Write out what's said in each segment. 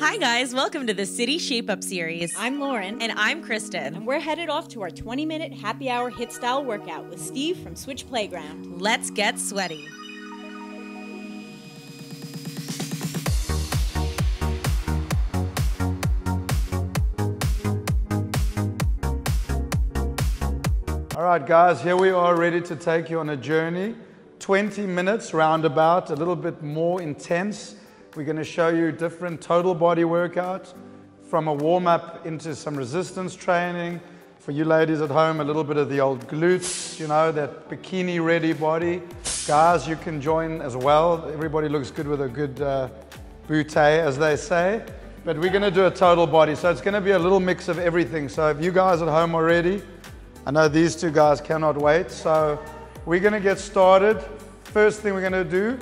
Hi guys, welcome to the City Shape Up series. I'm Lauren. And I'm Kristen. And we're headed off to our 20-minute happy hour HIIT style workout with Steve from Switch Playground. Let's get sweaty. All right, guys, here we are ready to take you on a journey. 20 minutes roundabout, a little bit more intense. We're going to show you different total body workouts, from a warm-up into some resistance training. For you ladies at home, a little bit of the old glutes, you know, that bikini-ready body. Guys, you can join as well. Everybody looks good with a good bootay, as they say. But we're going to do a total body, so it's going to be a little mix of everything. So if you guys at home are ready, I know these two guys cannot wait, so we're going to get started. First thing we're going to do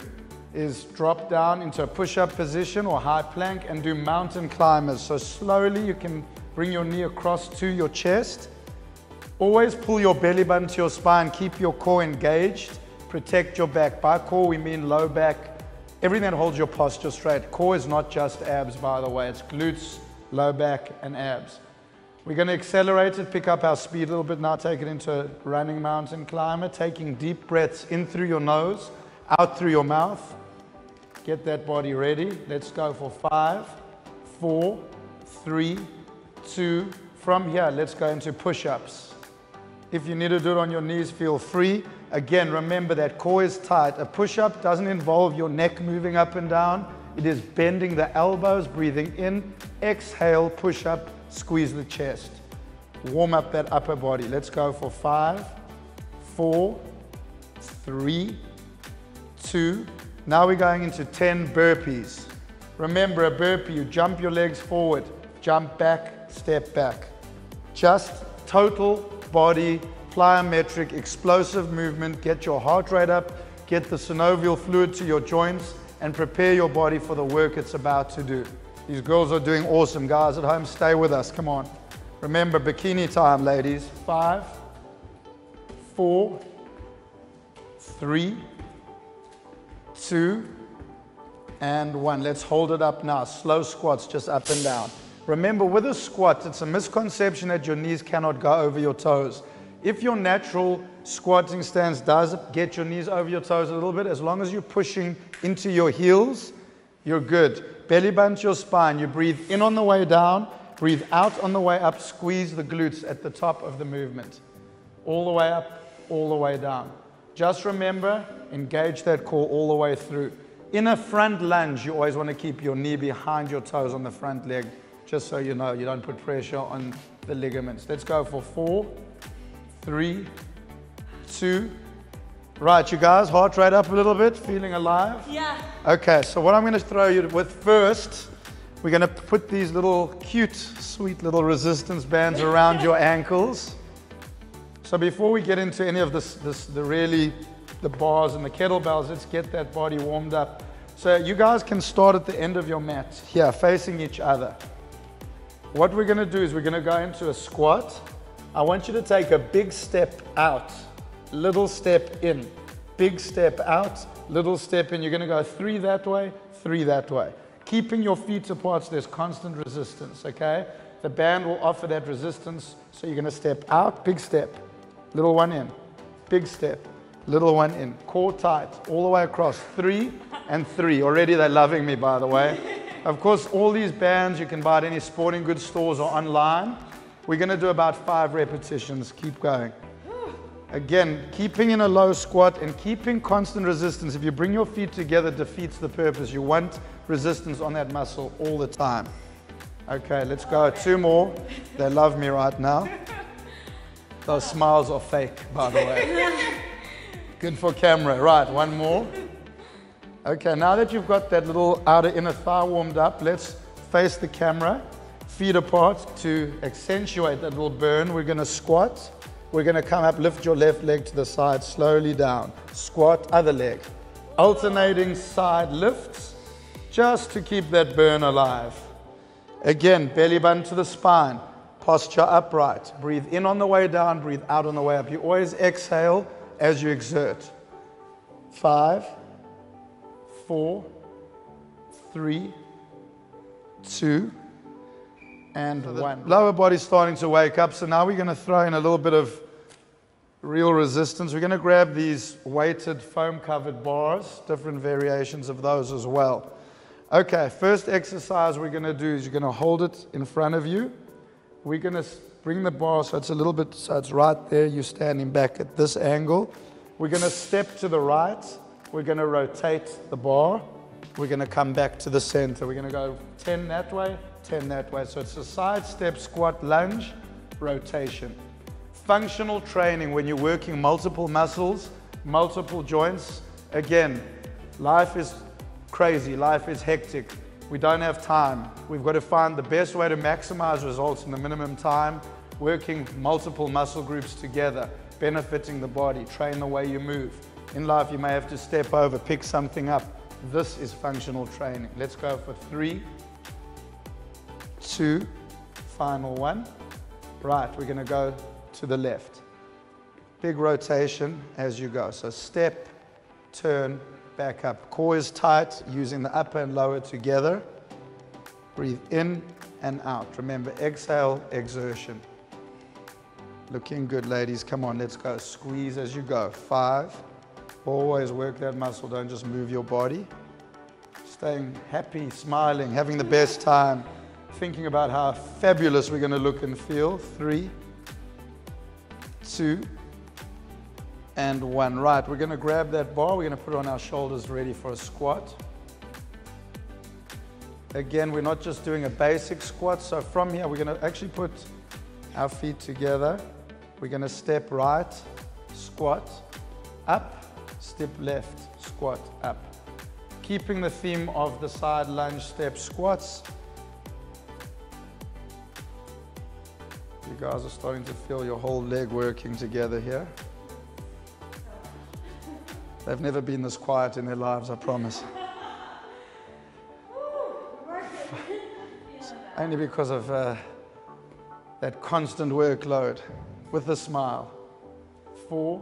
is drop down into a push-up position or high plank and do mountain climbers. So slowly you can bring your knee across to your chest. Always pull your belly button to your spine. Keep your core engaged. Protect your back. By core we mean low back. Everything that holds your posture straight. Core is not just abs, by the way. It's glutes, low back, and abs. We're going to accelerate it, pick up our speed a little bit now, take it into a running mountain climber, taking deep breaths in through your nose, out through your mouth. Get that body ready. Let's go for 5, 4, 3, 2. From here, let's go into push-ups. If you need to do it on your knees, feel free. Again, remember that core is tight. A push-up doesn't involve your neck moving up and down. It is bending the elbows, breathing in, exhale, push up, squeeze the chest. Warm up that upper body. Let's go for 5, 4, 3, 2. Now we're going into 10 burpees. Remember, a burpee, you jump your legs forward, jump back, step back. Just total body, plyometric, explosive movement. Get your heart rate up, get the synovial fluid to your joints, and prepare your body for the work it's about to do. These girls are doing awesome. Guys at home, stay with us. Come on. Remember, bikini time, ladies. 5, 4, 3, 2, and 1. Let's hold it up now. Slow squats, just up and down. Remember, with a squat, it's a misconception that your knees cannot go over your toes. If your natural squatting stance does get your knees over your toes a little bit, as long as you're pushing into your heels, you're good. Belly button to your spine. You breathe in on the way down, breathe out on the way up, squeeze the glutes at the top of the movement. All the way up, all the way down. Just remember, engage that core all the way through. In a front lunge, you always want to keep your knee behind your toes on the front leg, just so you know you don't put pressure on the ligaments. Let's go for 4, 3, 2. Right, you guys, heart rate up a little bit, feeling alive? Yeah. Okay, so what I'm going to throw you with first, we're going to put these little cute, sweet little resistance bands around your ankles. So before we get into any of the bars and the kettlebells, let's get that body warmed up. So you guys can start at the end of your mat, here, facing each other. What we're going to do is we're going to go into a squat. I want you to take a big step out, little step in, big step out, little step in. You're going to go 3 that way, 3 that way. Keeping your feet apart so there's constant resistance, okay? The band will offer that resistance, so you're going to step out, big step, little one in, big step, little one in. Core tight, all the way across, 3 and 3. Already they're loving me, by the way. Of course, all these bands you can buy at any sporting goods stores or online. We're going to do about 5 repetitions. Keep going. Again, keeping in a low squat and keeping constant resistance. If you bring your feet together, it defeats the purpose. You want resistance on that muscle all the time. Okay, let's go. 2 more. They love me right now. Those smiles are fake, by the way. Good for camera. Right, 1 more. Okay, now that you've got that little outer inner thigh warmed up, let's face the camera, feet apart to accentuate that little burn. We're going to squat. We're going to come up, lift your left leg to the side, slowly down. Squat, other leg. Alternating side lifts, just to keep that burn alive. Again, belly button to the spine. Posture upright. Breathe in on the way down, breathe out on the way up. You always exhale as you exert. 5, 4, 3, 2, and 1. Lower body's starting to wake up, so now we're going to throw in a little bit of real resistance. We're going to grab these weighted foam-covered bars, different variations of those as well. Okay, first exercise we're going to do is you're going to hold it in front of you. We're going to bring the bar so it's a little bit, so it's right there. You're standing back at this angle. We're going to step to the right. We're going to rotate the bar. We're going to come back to the center. We're going to go 10 that way, 10 that way. So it's a side step, squat, lunge, rotation. Functional training when you're working multiple muscles, multiple joints. Again, life is crazy, life is hectic. We don't have time. We've got to find the best way to maximize results in the minimum time, working multiple muscle groups together, benefiting the body, train the way you move. In life, you may have to step over, pick something up. This is functional training. Let's go for 3, 2, final 1. Right, we're going to go to the left. Big rotation as you go. So step, turn, back up. Core is tight, using the upper and lower together. Breathe in and out. Remember, exhale, exertion. Looking good, ladies. Come on, let's go. Squeeze as you go. 5. Always work that muscle. Don't just move your body. Staying happy, smiling, having the best time. Thinking about how fabulous we're going to look and feel. 3, 2, and 1. Right, we're going to grab that bar. We're going to put it on our shoulders, ready for a squat. Again, we're not just doing a basic squat. So from here, we're going to actually put our feet together. We're going to step right, squat, up, step left, squat, up. Keeping the theme of the side lunge step squats. You guys are starting to feel your whole leg working together here. They've never been this quiet in their lives, I promise. Only because of that constant workload. With a smile. 4,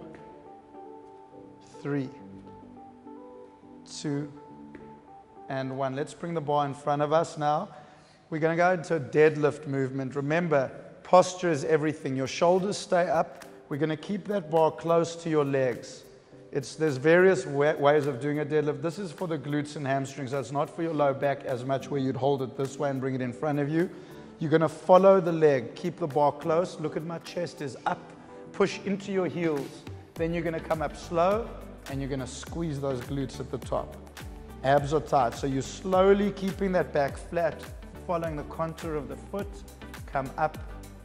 3, 2, and 1. Let's bring the bar in front of us now. We're going to go into a deadlift movement. Remember, posture is everything. Your shoulders stay up. We're going to keep that bar close to your legs. There's various ways of doing a deadlift. This is for the glutes and hamstrings. That's not for your low back as much, where you'd hold it this way and bring it in front of you. You're going to follow the leg. Keep the bar close. Look at my chest is up. Push into your heels. Then you're going to come up slow and you're going to squeeze those glutes at the top. Abs are tight. So you're slowly keeping that back flat, following the contour of the foot. Come up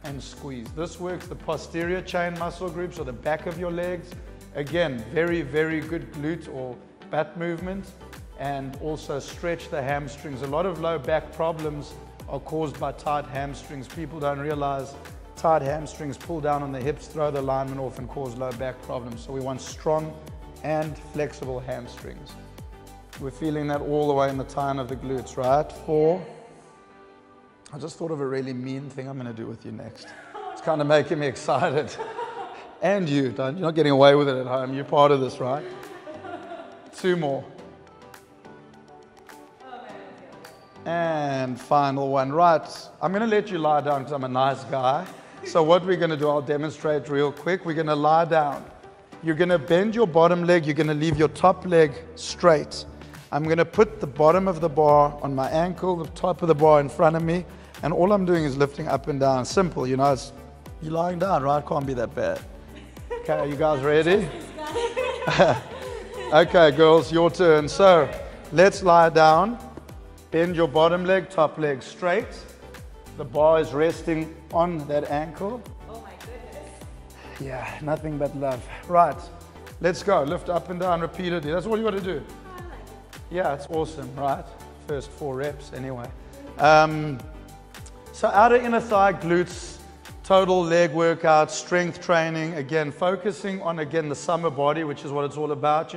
and squeeze. This works the posterior chain muscle groups or the back of your legs. Again, very, very good glute or butt movement, and also stretch the hamstrings. A lot of low back problems are caused by tight hamstrings. People don't realize tight hamstrings pull down on the hips, throw the alignment off, and cause low back problems. So we want strong and flexible hamstrings. We're feeling that all the way in the tine of the glutes, right? 4. I just thought of a really mean thing I'm going to do with you next. It's kind of making me excited. And you're not getting away with it at home. You're part of this, right? 2 more. And final 1. Right, I'm going to let you lie down because I'm a nice guy. So what we're going to do, I'll demonstrate real quick. We're going to lie down. You're going to bend your bottom leg. You're going to leave your top leg straight. I'm going to put the bottom of the bar on my ankle, the top of the bar in front of me. And all I'm doing is lifting up and down. Simple, you're lying down, right? Can't be that bad. Okay, are you guys ready? Okay, girls, your turn. So let's lie down. Bend your bottom leg, top leg straight. The bar is resting on that ankle. Oh my goodness. Yeah, nothing but love. Right, let's go. Lift up and down repeatedly. That's all you got to do. Yeah, it's awesome, right? First 4 reps anyway. So outer inner thigh, glutes, total leg workout, strength training. Again, focusing on, the summer body, which is what it's all about.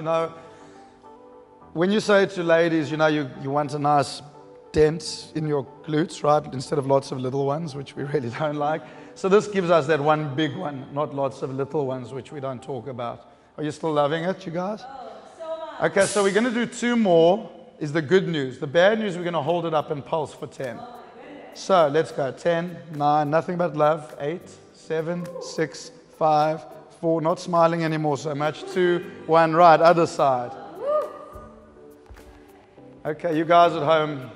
When you say to ladies, you want a nice dent in your glutes, right? Instead of lots of little ones, which we really don't like. So this gives us that one big one, not lots of little ones, which we don't talk about. Are you still loving it, you guys? Oh, so much. Okay, so we're going to do 2 more. is the good news. The bad news, we're going to hold it up and pulse for 10. So let's go. 10, 9, nothing but love. 8, 7, 6, 5, 4. Not smiling anymore so much. 2, 1. Right, other side. Okay, you guys at home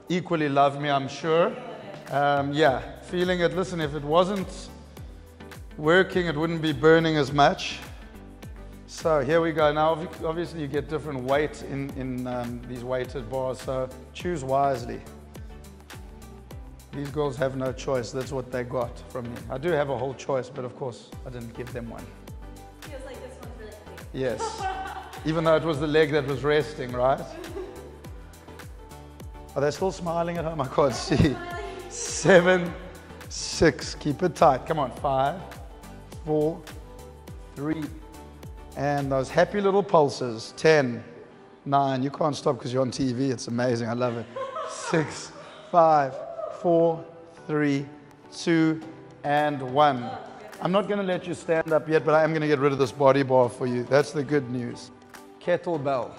equally love me, I'm sure. Yeah, feeling it. Listen, if it wasn't working, it wouldn't be burning as much. So here we go. Now, obviously, you get different weight in these weighted bars, so choose wisely. These girls have no choice. That's what they got from me. I do have a whole choice, but of course, I didn't give them one. Feels like this one's really heavy. Yes. Even though it was the leg that was resting, right? Are they still smiling at home? I can't see. 7, 6. Keep it tight. Come on. 5, 4, 3. And those happy little pulses. 10, 9. You can't stop because you're on TV. It's amazing. I love it. 6, 5, 4, 3, 2, and 1. I'm not going to let you stand up yet, but I am going to get rid of this body bar for you. That's the good news. Kettlebell.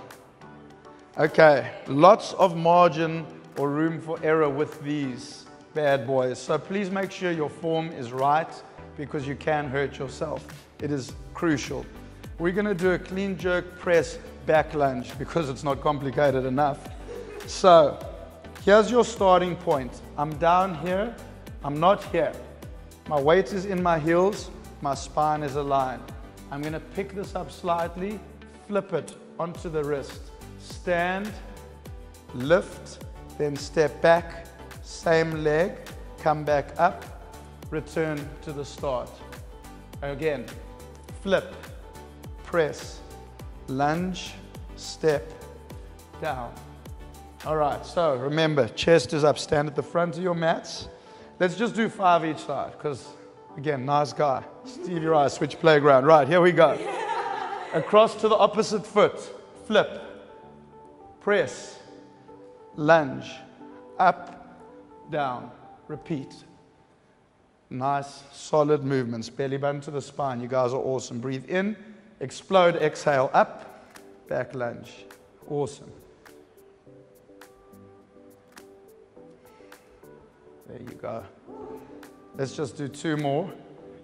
Okay, lots of margin or room for error with these bad boys. So please make sure your form is right because you can hurt yourself. It is crucial. We're going to do a clean jerk press back lunge because it's not complicated enough. So here's your starting point. I'm down here. I'm not here. My weight is in my heels. My spine is aligned. I'm going to pick this up slightly, flip it onto the wrist. Stand, lift, then step back, same leg, come back up, return to the start. Again, flip, press, lunge, step, down. All right, so remember, chest is up, stand at the front of your mats. Let's just do 5 each side, because again, nice guy. Stevie Rice, switch playground. Right, here we go. Across to the opposite foot, flip. Press, lunge, up, down, repeat. Nice, solid movements. Belly button to the spine. You guys are awesome. Breathe in, explode, exhale, up, back lunge. Awesome. There you go. Let's just do 2 more.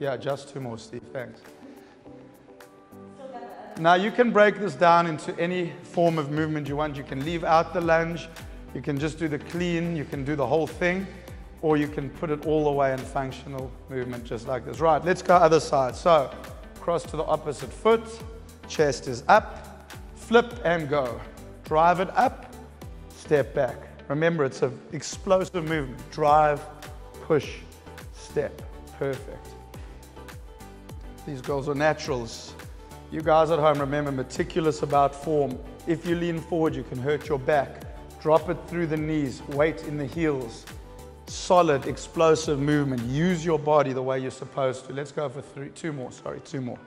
Yeah, just 2 more, Steve. Thanks. Now you can break this down into any form of movement you want. You can leave out the lunge, you can just do the clean, you can do the whole thing, or you can put it all the way in functional movement just like this. Right, let's go other side. So cross to the opposite foot, chest is up, flip and go. Drive it up, step back. Remember, it's an explosive movement. Drive, push, step. Perfect. These girls are naturals. You guys at home, remember, meticulous about form. If you lean forward, you can hurt your back. Drop it through the knees, weight in the heels. Solid, explosive movement. Use your body the way you're supposed to. Let's go for 2 more. Sorry, 2 more.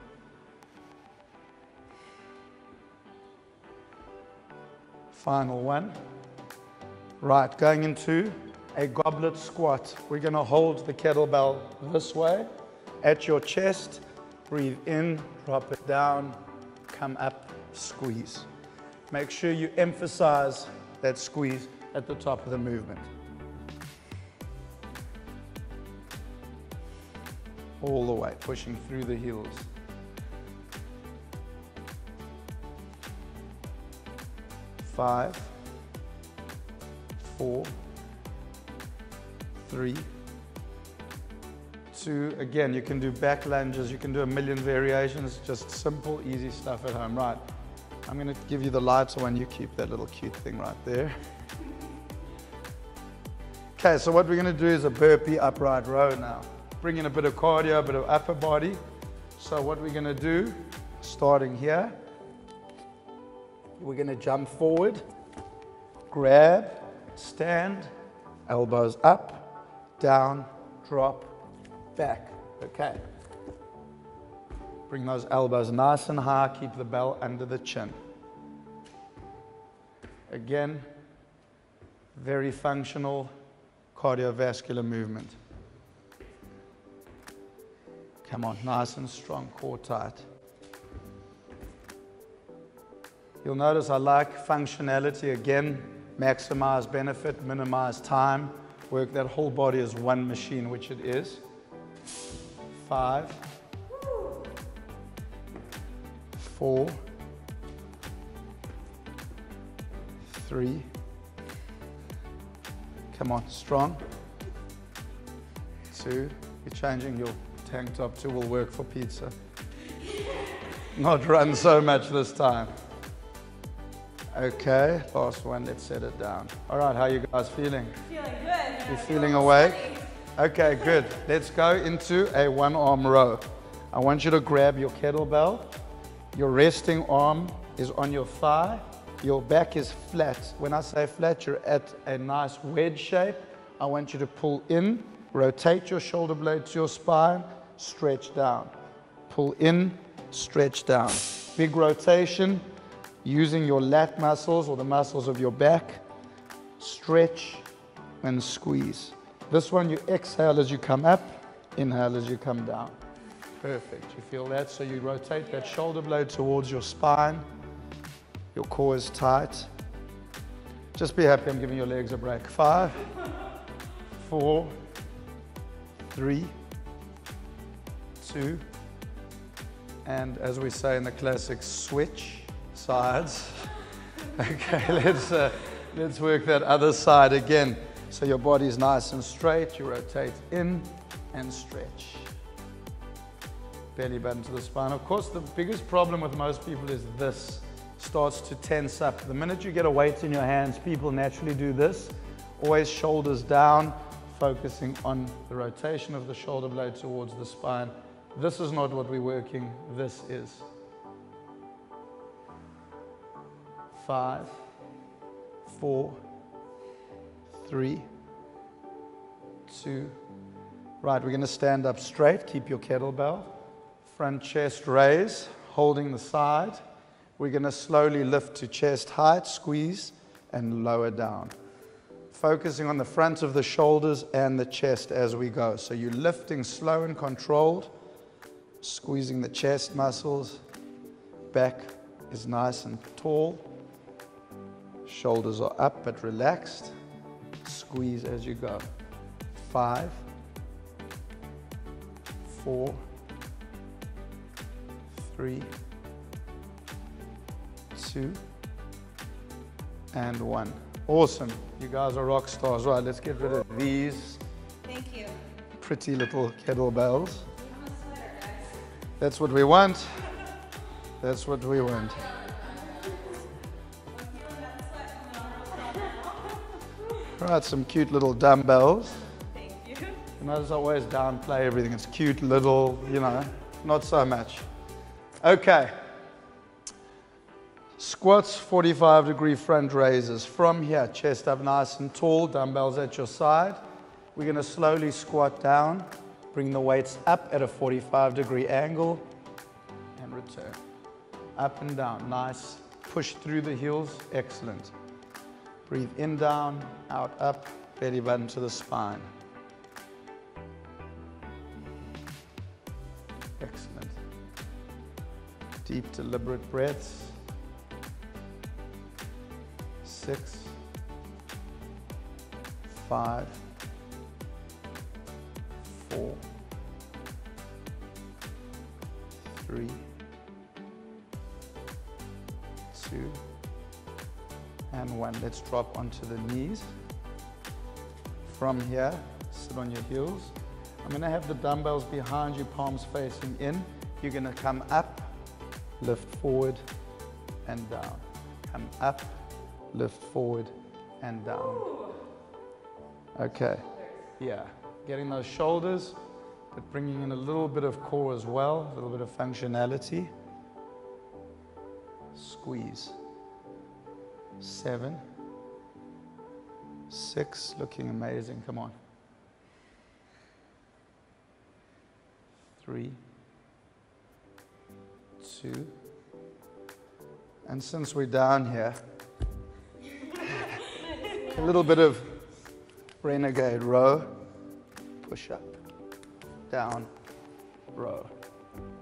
Final one. Right, going into a goblet squat. We're going to hold the kettlebell this way at your chest. Breathe in, drop it down, come up, squeeze. Make sure you emphasize that squeeze at the top of the movement. All the way, pushing through the heels. 5, 4, 3, 2. Again, you can do back lunges, you can do a million variations, just simple, easy stuff at home. Right, I'm going to give you the lighter one, you keep that little cute thing right there. Okay, so what we're going to do is a burpee upright row now. Bring in a bit of cardio, a bit of upper body. So what we're going to do, starting here, we're going to jump forward, grab, stand, elbows up, down, drop, back. Okay. Bring those elbows nice and high, keep the bell under the chin. Again, very functional cardiovascular movement. Come on, nice and strong, core tight. You'll notice I like functionality again, maximize benefit, minimize time, work that whole body as one machine, which it is. 5, 4, 3, come on, strong. 2, you're changing your tank top to will work for pizza. Not run so much this time. Okay, last one, let's set it down. All right, how are you guys feeling? Feeling good. You feeling awake? Okay, good. Let's go into a one-arm row. I want you to grab your kettlebell. Your resting arm is on your thigh. Your back is flat. When I say flat, you're at a nice wedge shape. I want you to pull in, rotate your shoulder blade to your spine, stretch down. Pull in, stretch down. Big rotation, using your lat muscles or the muscles of your back. Stretch and squeeze. This one you exhale as you come up, inhale as you come down. Perfect. You feel that? So you rotate that shoulder blade towards your spine. Your core is tight. Just be happy I'm giving your legs a break. 5, 4, 3, 2, and as we say in the classics, switch sides. Okay, let's work that other side again. So your body's nice and straight. You rotate in and stretch. Belly button to the spine. Of course, the biggest problem with most people is this starts to tense up. The minute you get a weight in your hands, people naturally do this. Always shoulders down, focusing on the rotation of the shoulder blade towards the spine. This is not what we're working, this is. 5, 4, 3, 2. Right, we're going to stand up straight. Keep your kettlebell. Front chest raise, holding the side. We're going to slowly lift to chest height, squeeze, and lower down. Focusing on the front of the shoulders and the chest as we go. So you're lifting slow and controlled, squeezing the chest muscles. Back is nice and tall. Shoulders are up but relaxed. Squeeze as you go. 5, 4, 3, 2, and 1. Awesome. You guys are rock stars. Right, let's get rid of these Thank you. pretty little kettlebells. That's what we want. That's what we want. All right, some cute little dumbbells. Thank you. You notice I always downplay everything. It's cute little, you know, not so much. Okay. Squats, 45-degree front raises. From here, chest up nice and tall, dumbbells at your side. We're going to slowly squat down, bring the weights up at a 45-degree angle, and return. Up and down, nice. Push through the heels, excellent. Breathe in, down, out, up, belly button to the spine. Excellent. Deep, deliberate breaths. 6, 5, 4, 3, 2, and 1. Let's drop onto the knees. From here, sit on your heels. I'm going to have the dumbbells behind you, palms facing in. You're going to come up, lift forward and down. Come up, lift forward and down. Okay, yeah, getting those shoulders, but bringing in a little bit of core as well, a little bit of functionality. Squeeze. 7, 6, looking amazing, come on. 3, 2, and since we're down here, a little bit of renegade row, push up, down, row,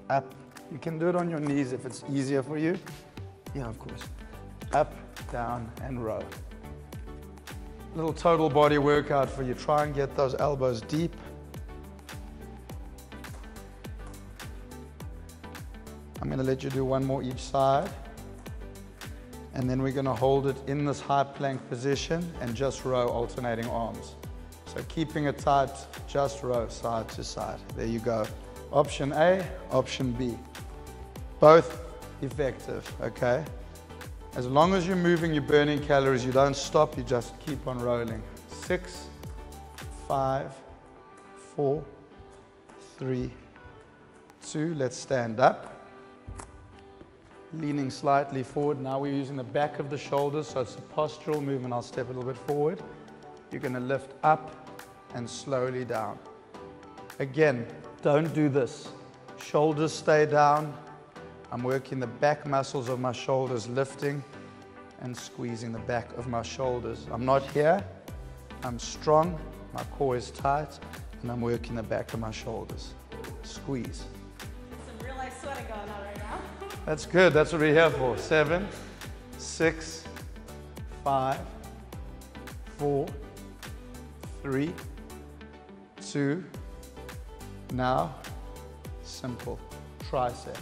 up. You can do it on your knees if it's easier for you. Yeah, of course. up, down, and row. Little total body workout for you. Try and get those elbows deep. I'm going to let you do one more each side. And then we're going to hold it in this high plank position and just row, alternating arms. So keeping it tight, just row side to side. There you go. Option A, option B. Both effective, okay? As long as you're moving, you're burning calories, you don't stop, you just keep on rolling. 6, 5, 4, 3, 2, let's stand up. Leaning slightly forward. Now we're using the back of the shoulders, so it's a postural movement. I'll step a little bit forward. You're going to lift up and slowly down. Again, don't do this. Shoulders stay down. I'm working the back muscles of my shoulders, lifting and squeezing the back of my shoulders. I'm not here. I'm strong. My core is tight, and I'm working the back of my shoulders. Squeeze. Some real life sweating going on right now. That's good. That's what we're here for. 7, 6, 5, 4, 3, 2. Now, simple. Tricep.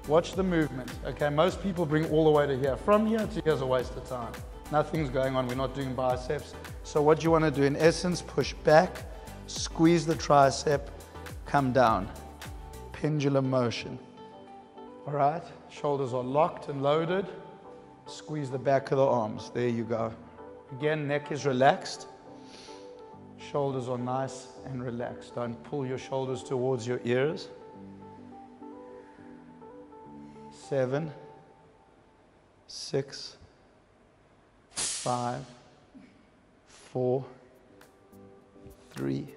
Watch the movement. Okay, most people bring all the way to here. From here to here is a waste of time. Nothing's going on. We're not doing biceps. So what you want to do, in essence, push back, squeeze the tricep, come down. Pendulum motion. All right, shoulders are locked and loaded. Squeeze the back of the arms. There you go. Again, neck is relaxed. Shoulders are nice and relaxed. Don't pull your shoulders towards your ears. 7, 6, 5, 4, 3,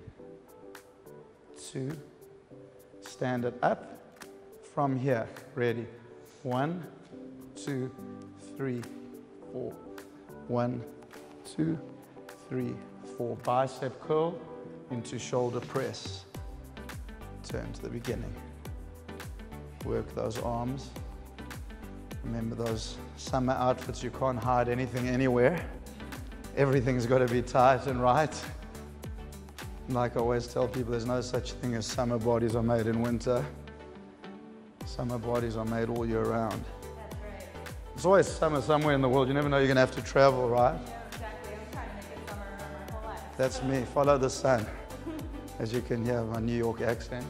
2. Stand it up. From here, ready. 1, 2, 3, 4. 1, 2, 3, 4. Bicep curl into shoulder press. Turn to the beginning. Work those arms. Remember those summer outfits, you can't hide anything anywhere. Everything's got to be tight and right. Like I always tell people, there's no such thing as summer bodies are made in winter. Summer bodies are made all year round. That's right. It's always summer somewhere in the world. You never know you're going to have to travel, right? Yeah, exactly. I'm trying to make it summer my whole life. That's me. Follow the sun. As you can hear my New York accent.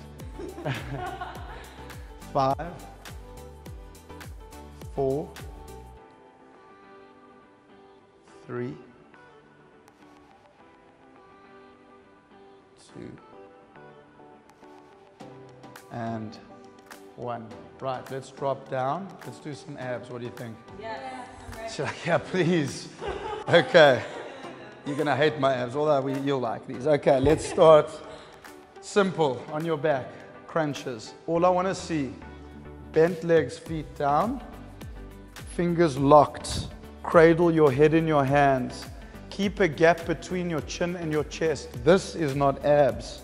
5, 4, 3, 2, and 1. Right, let's drop down. Let's do some abs. What do you think? Yes, I'm ready. She's like, yeah, please. Okay. You're going to hate my abs, although you'll like these. Okay, let's start simple on your back. Crunches. All I want to see, bent legs, feet down, fingers locked. Cradle your head in your hands. Keep a gap between your chin and your chest. This is not abs.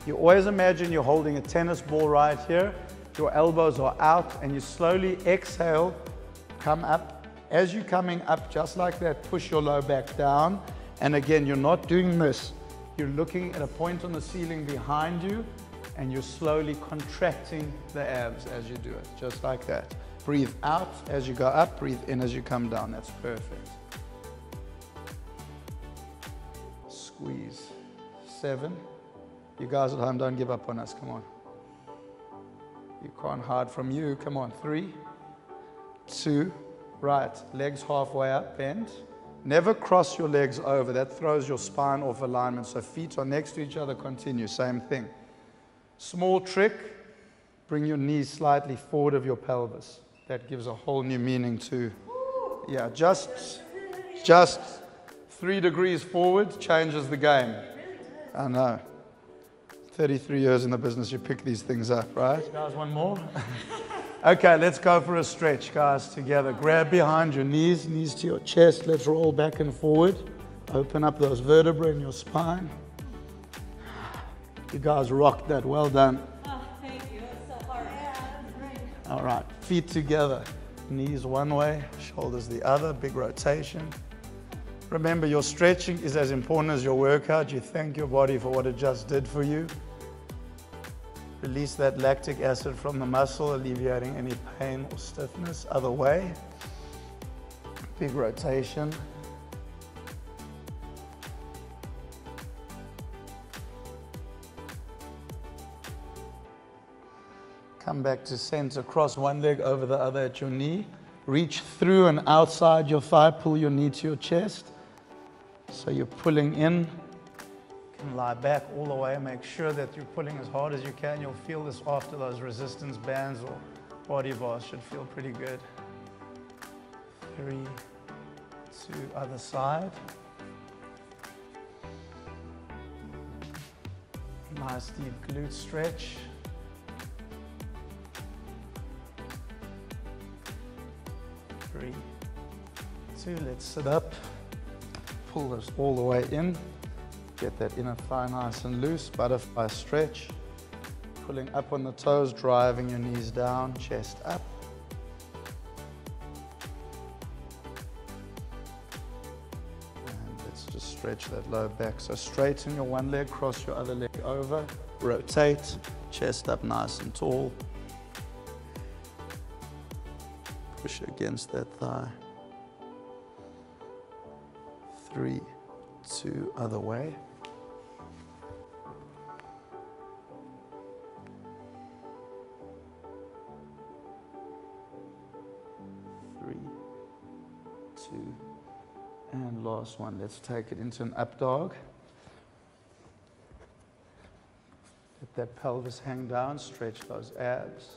You always imagine you're holding a tennis ball right here. Your elbows are out, and you slowly exhale, come up. As you're coming up, just like that, push your low back down. And again, you're not doing this. You're looking at a point on the ceiling behind you, and you're slowly contracting the abs as you do it, just like that. Breathe out as you go up, breathe in as you come down. That's perfect. Squeeze. 7. You guys at home, don't give up on us, come on. You can't hide from you, come on. 3, 2, right. Legs halfway up, bend. Never cross your legs over, that throws your spine off alignment. So feet are next to each other, continue, same thing. Small trick, bring your knees slightly forward of your pelvis. That gives a whole new meaning to, yeah, just 3 degrees forward changes the game. I know. 33 years in the business, you pick these things up, right? Guys, one more? Okay, let's go for a stretch, guys, together. Grab behind your knees, knees to your chest. Let's roll back and forward. Open up those vertebrae in your spine. You guys rocked that. Well done. Oh, thank you. That's so hard. Yeah, that's great. All right, feet together. Knees one way, shoulders the other, big rotation. Remember, your stretching is as important as your workout. You thank your body for what it just did for you. Release that lactic acid from the muscle, alleviating any pain or stiffness. Other way. Big rotation. Come back to center, cross one leg over the other at your knee. Reach through and outside your thigh, pull your knee to your chest. So you're pulling in. You can lie back all the way, make sure that you're pulling as hard as you can. You'll feel this after those resistance bands or body bars. Should feel pretty good. 3, 2, other side. Nice deep glute stretch. 3, 2, let's sit up. Pull this all the way in. Get that inner thigh nice and loose. Butterfly stretch. Pulling up on the toes, driving your knees down, chest up. And let's just stretch that low back. So straighten your one leg, cross your other leg over. Rotate, chest up nice and tall. Push against that thigh. 3, 2, other way. 3, 2, and last one. Let's take it into an up dog. Let that pelvis hang down, stretch those abs.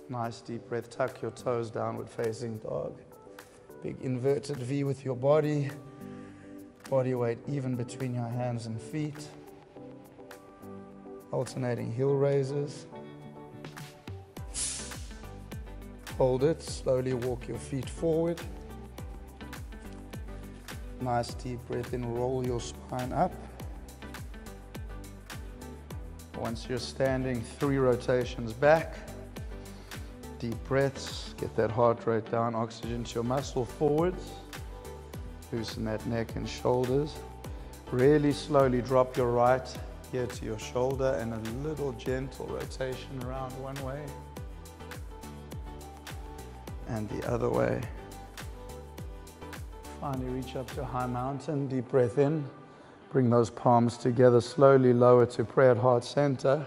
Nice deep breath, tuck your toes, downward facing dog. Big inverted V with your body. Body weight even between your hands and feet. Alternating heel raises. Hold it, slowly walk your feet forward. Nice deep breath in, roll your spine up. Once you're standing, 3 rotations back. Deep breaths, get that heart rate down, oxygen to your muscle forwards. Loosen that neck and shoulders. Really slowly drop your right ear to your shoulder and a little gentle rotation around one way and the other way. Finally reach up to high mountain, deep breath in. Bring those palms together, slowly lower to prayer at heart center.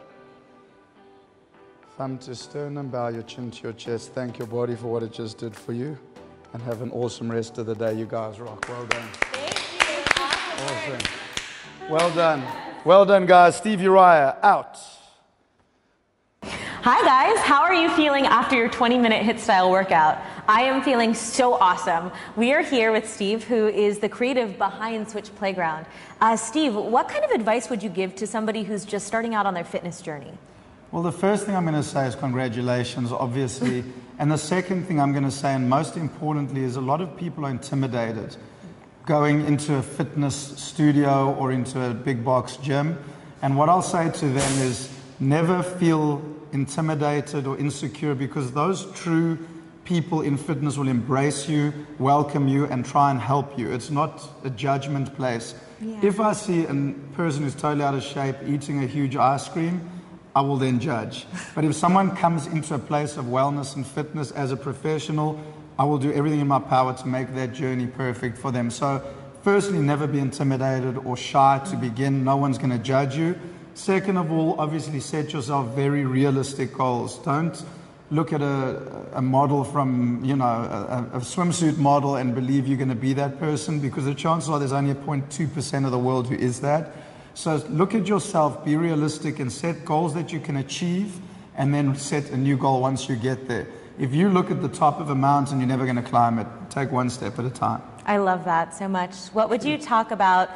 Thumb to sternum, bow your chin to your chest. Thank your body for what it just did for you. And have an awesome rest of the day. You guys rock. Well done. Thank you. Awesome. Well done. Well done, guys. Steve Uria, out. Hi guys, how are you feeling after your 20-minute HIIT style workout? I am feeling so awesome. We are here with Steve, who is the creative behind Switch Playground. Steve, what kind of advice would you give to somebody who's just starting out on their fitness journey? Well, the first thing I'm going to say is congratulations, obviously. And the second thing I'm going to say, and most importantly, is a lot of people are intimidated going into a fitness studio or into a big box gym. And what I'll say to them is never feel intimidated or insecure, because those true people in fitness will embrace you, welcome you, and try and help you. It's not a judgment place. Yeah. If I see a person who's totally out of shape eating a huge ice cream, I will then judge. But if someone comes into a place of wellness and fitness as a professional, I will do everything in my power to make that journey perfect for them. So firstly, never be intimidated or shy to begin. No one's going to judge you. Second of all, obviously set yourself very realistic goals. Don't look at a model from, a swimsuit model and believe you're going to be that person, because the chances are there's only 0.2% of the world who is that. So look at yourself, be realistic, and set goals that you can achieve, and then set a new goal once you get there. If you look at the top of a mountain, you're never going to climb it. Take one step at a time. I love that so much. What would you talk about,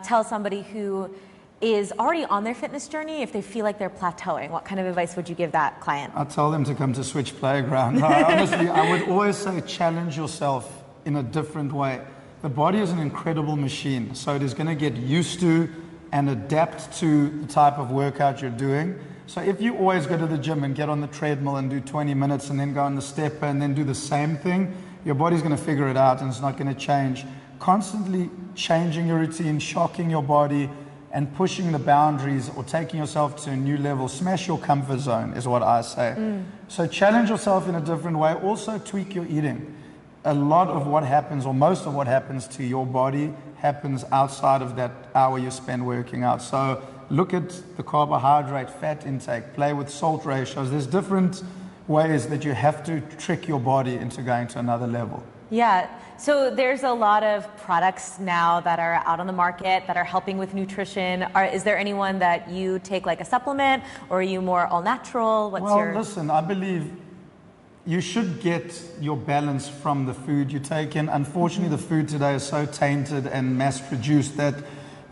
tell somebody who is already on their fitness journey, if they feel like they're plateauing? What kind of advice would you give that client? I tell them to come to Switch Playground. No, honestly, I would always say challenge yourself in a different way. The body is an incredible machine, so it is going to get used to and adapt to the type of workout you're doing. So if you always go to the gym and get on the treadmill and do 20 minutes and then go on the stepper and then do the same thing, your body's going to figure it out and it's not going to change. Constantly changing your routine, shocking your body, and pushing the boundaries or taking yourself to a new level. Smash your comfort zone is what I say. So challenge yourself in a different way. Also tweak your eating. A lot of what happens, or most of what happens to your body, happens outside of that hour you spend working out. So look at the carbohydrate, fat intake, play with salt ratios. There's different ways that you have to trick your body into going to another level. Yeah, so there's a lot of products now that are out on the market that are helping with nutrition. Is there anyone that you take like a supplement, or are you more all natural? Listen, I believe you should get your balance from the food you take in. Unfortunately, the food today is so tainted and mass-produced that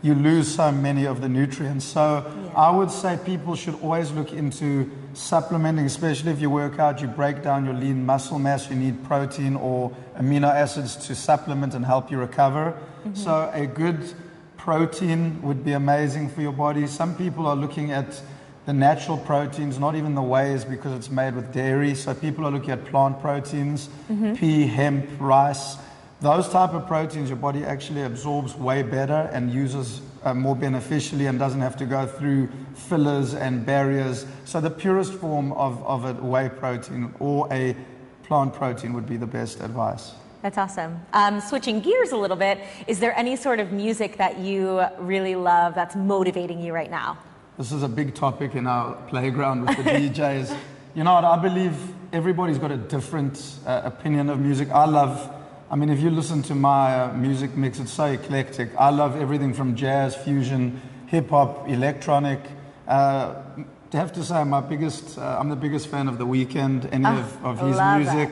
you lose so many of the nutrients. So I would say people should always look into supplementing, especially if you work out, you break down your lean muscle mass, you need protein or amino acids to supplement and help you recover. So a good protein would be amazing for your body. Some people are looking at the natural proteins, not even the wheys, because it's made with dairy. So people are looking at plant proteins, pea, hemp, rice. Those type of proteins your body actually absorbs way better and uses more beneficially and doesn't have to go through fillers and barriers. So the purest form of a whey protein or a plant protein would be the best advice. That's awesome. Switching gears a little bit, is there any sort of music that you really love that's motivating you right now? This is a big topic in our playground with the DJs. You know what, I believe everybody's got a different opinion of music. I mean, if you listen to my music mix, it's so eclectic. I love everything from jazz, fusion, hip-hop, electronic. I have to say I'm the biggest fan of The Weeknd, any of his music,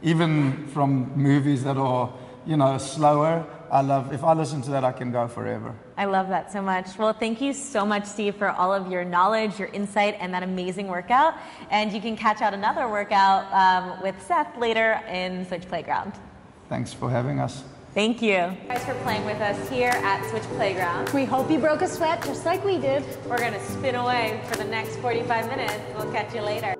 even from movies that are, slower. If I listen to that, I can go forever. I love that so much. Well, thank you so much, Steve, for all of your knowledge, your insight, and that amazing workout. And you can catch out another workout with Seth later in Switch Playground. Thanks for having us. Thank you. Thanks for playing with us here at Switch Playground. We hope you broke a sweat just like we did. We're going to spin away for the next 45 minutes. We'll catch you later.